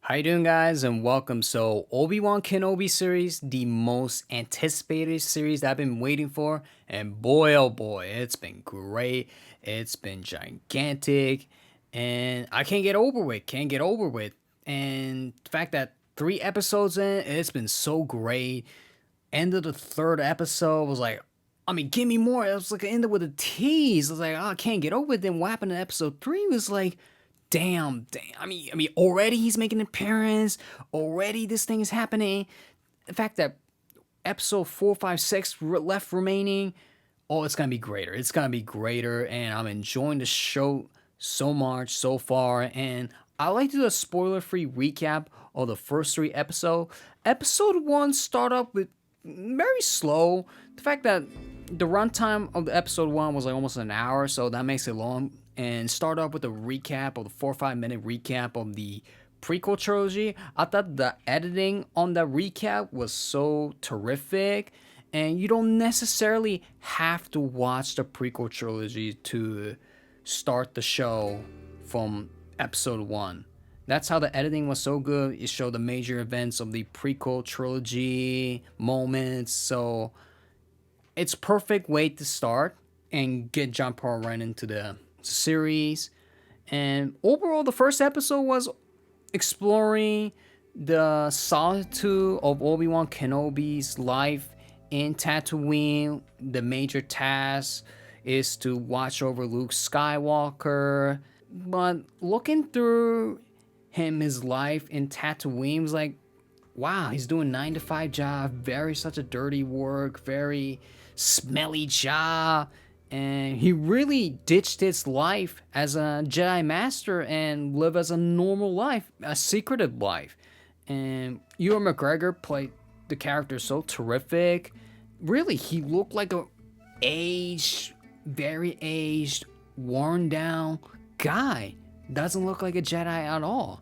How you doing, guys, and welcome. So, Obi-Wan Kenobi series, the most anticipated series that I've been waiting for, and boy, oh boy, it's been great. It's been gigantic, and I can't get over with. Can't get over with. And the fact that 3 episodes in, it's been so great. End of the third episode was like, I mean, give me more. It was like ended with a tease. I was like, oh, I can't get over it. Then what happened in episode three was like, damn. I mean, already he's making an appearance. Already this thing is happening. The fact that episode 4, 5, 6 left remaining. Oh, it's gonna be greater. It's gonna be greater, and I'm enjoying the show so much so far. And I like to do a spoiler-free recap of the first 3 episodes. Episode one start up with very slow. The fact that the runtime of the episode one was like almost an hour, so that makes it long. And start off with a recap of the 4 or 5 minute recap of the prequel trilogy. I thought the editing on that recap was so terrific, and you don't necessarily have to watch the prequel trilogy to start the show from episode one. That's how the editing was so good. It showed the major events of the prequel trilogy moments. So it's perfect way to start and get jump right into the series. And overall, the first episode was exploring the solitude of Obi-Wan Kenobi's life in Tatooine. The major task is to watch over Luke Skywalker. But looking through his life in Tatooine was like, wow, he's doing 9 to 5 job, very such a dirty work, very smelly job, and he really ditched his life as a Jedi Master and lived as a normal life, a secretive life. And Ewan McGregor played the character so terrific. Really, he looked like a aged, very aged, worn down guy. Doesn't look like a Jedi at all.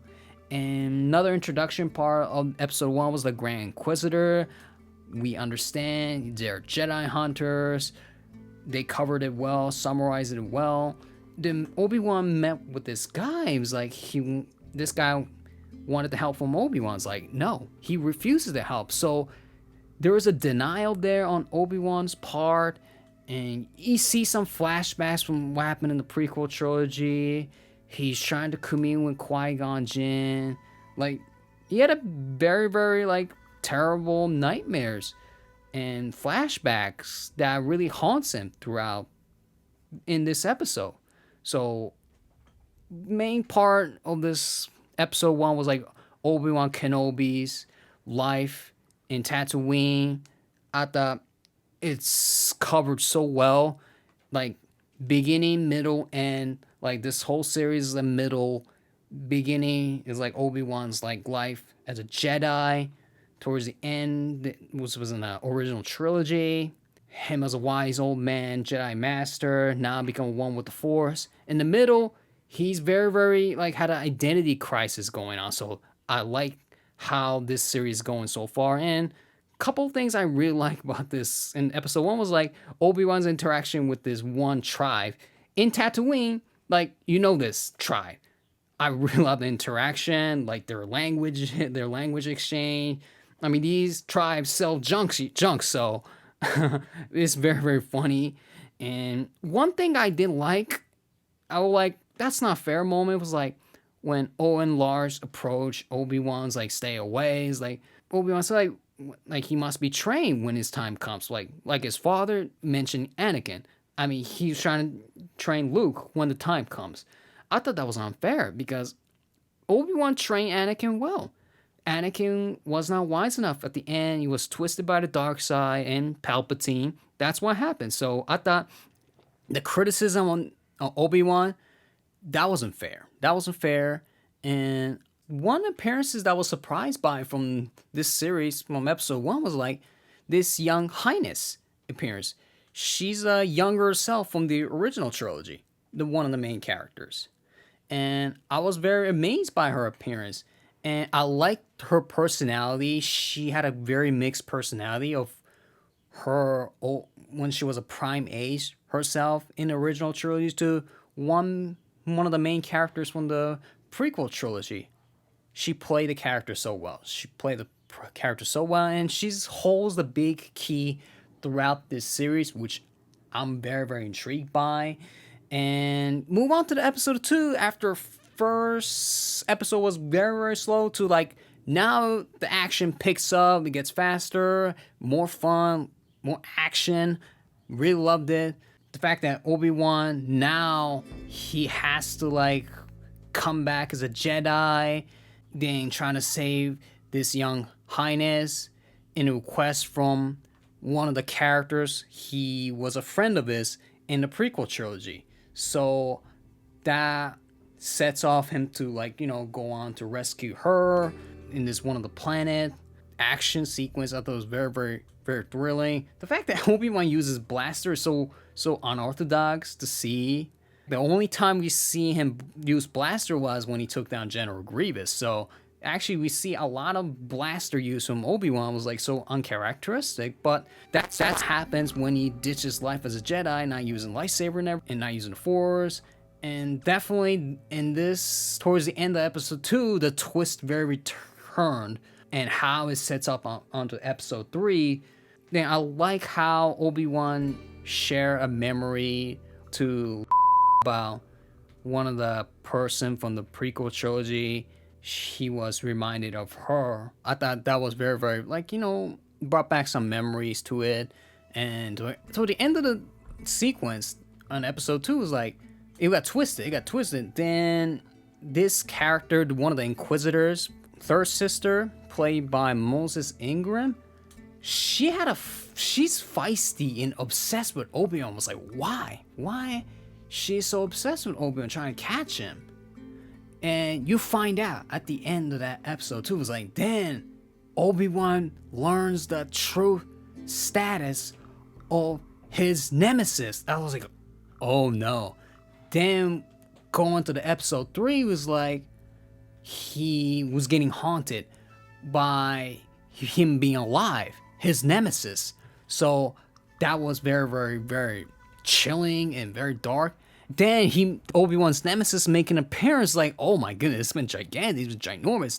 And another introduction part of episode one was the Grand Inquisitor. We understand they're Jedi hunters. They covered it well, summarized it well. Then Obi-Wan met with this guy. It was like this guy wanted the help from Obi-Wan's like, no, he refuses to help. So there was a denial there on Obi-Wan's part, and you see some flashbacks from what happened in the prequel trilogy. He's trying to commune with Qui-Gon Jinn. Like, he had a very, very, like, terrible nightmares and flashbacks that really haunts him throughout in this episode. So, main part of this episode one was, like, Obi-Wan Kenobi's life in Tatooine. I thought it's covered so well. Like, beginning, middle, end. Like, this whole series is the middle. Beginning is like Obi-Wan's like life as a Jedi. Towards the end, which was in the original trilogy, him as a wise old man, Jedi Master, now become one with the Force. In the middle, he's very, very like had an identity crisis going on. So I like how this series is going so far. And a couple of things I really like about this in episode one was like Obi-Wan's interaction with this one tribe in Tatooine. Like, you know, this tribe. I really love the interaction, like their language, their language exchange. I mean, these tribes sell junk, so it's very, very funny. And one thing I did like, I was like, that's not fair moment was like when Owen Lars approached Obi-Wan's like stay away. It's like Obi-Wan's like he must be trained when his time comes. Like his father mentioned Anakin. I mean, he's trying to train Luke when the time comes. I thought that was unfair because Obi-Wan trained Anakin well. Anakin was not wise enough at the end. He was twisted by the dark side and Palpatine. That's what happened. So I thought the criticism on Obi-Wan, that wasn't fair. That wasn't fair. And one appearances that I was surprised by from this series, from episode one, was like this young Highness appearance. She's a younger self from the original trilogy, the one of the main characters. And I was very amazed by her appearance. And I liked her personality. She had a very mixed personality of her when she was a prime age herself in the original trilogy to one of the main characters from the prequel trilogy. she played the character so well. She played the character so well, and she holds the big key throughout this series, which I'm very, very intrigued by. And move on to the episode 2 after first episode was very, very slow to like now the action picks up, it gets faster, more fun, more action. Really loved it. The fact that Obi-Wan now he has to like come back as a Jedi, then trying to save this young highness in a request from one of the characters he was a friend of his in the prequel trilogy. So that sets off him to like, you know, go on to rescue her in this one of the planet. Action sequence I thought was very, very, very thrilling. The fact that Obi-Wan uses blaster is so unorthodox to see. The only time we see him use blaster was when he took down General Grievous. So actually we see a lot of blaster use from Obi-Wan was like so uncharacteristic, but that happens when he ditches life as a Jedi, not using lightsaber and not using the Force. And definitely in this, towards the end of episode 2, the twist very returned and how it sets up onto episode 3. Then I like how Obi-Wan share a memory to about one of the person from the prequel trilogy. He was reminded of her. I thought that was very, very, like, you know, brought back some memories to it. And so the end of the sequence on episode 2 was like, it got twisted. Then this character, one of the Inquisitors, third sister, played by Moses Ingram, she's feisty and obsessed with Obi-Wan. I was like, why she's so obsessed with Obi-Wan, trying to catch him? And you find out at the end of that episode too. It was like, then Obi-Wan learns the true status of his nemesis. I was like, oh no. Then going to the episode 3 was like, he was getting haunted by him being alive, his nemesis. So that was very, very, very chilling and very dark. Then Obi-Wan's nemesis make an appearance, like, oh my goodness, it's been gigantic, it's been ginormous.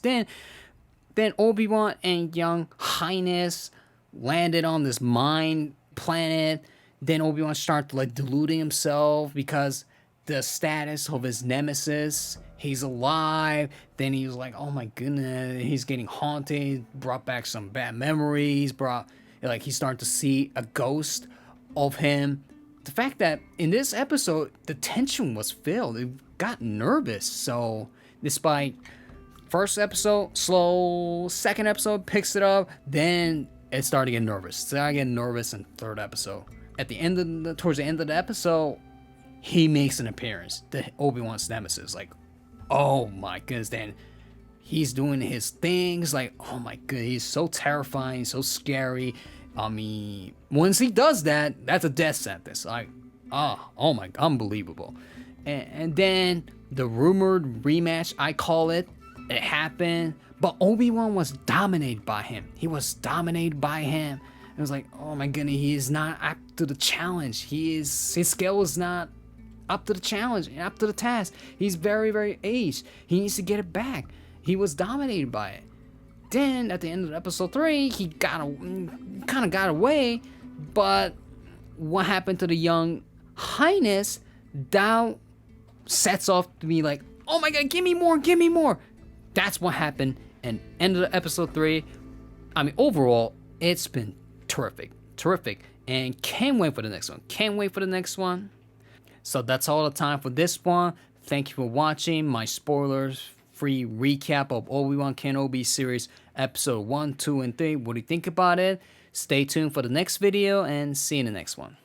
Then Obi-Wan and young highness landed on this mine planet. Then Obi-Wan started like deluding himself because the status of his nemesis, he's alive. Then he was like, oh my goodness, he's getting haunted, brought back some bad memories, he started to see a ghost of him. The fact that in this episode, the tension was filled, it got nervous. So despite first episode, slow, second episode picks it up, then it started getting nervous. Started getting nervous in third episode. Towards the end of the episode, he makes an appearance, the Obi-Wan's nemesis. Like, oh my goodness, then he's doing his things. Like, oh my goodness, he's so terrifying, so scary. I mean, once he does that, that's a death sentence. Like, oh my, unbelievable. And then the rumored rematch, I call it happened. But Obi-Wan was dominated by him. It was like, oh my goodness, he is not up to the challenge. His skill is not up to the challenge, up to the task. He's very, very aged. He needs to get it back. He was dominated by it. Then at the end of episode 3, he kind of got away. But what happened to the young highness? That sets off to be like, oh my god, give me more. That's what happened. And end of episode 3. I mean, overall, it's been terrific, and can't wait for the next one. So that's all the time for this one. Thank you for watching my spoilers-free recap of Obi-Wan Kenobi series episode 1, 2, and 3. What do you think about it? Stay tuned for the next video and see you in the next one.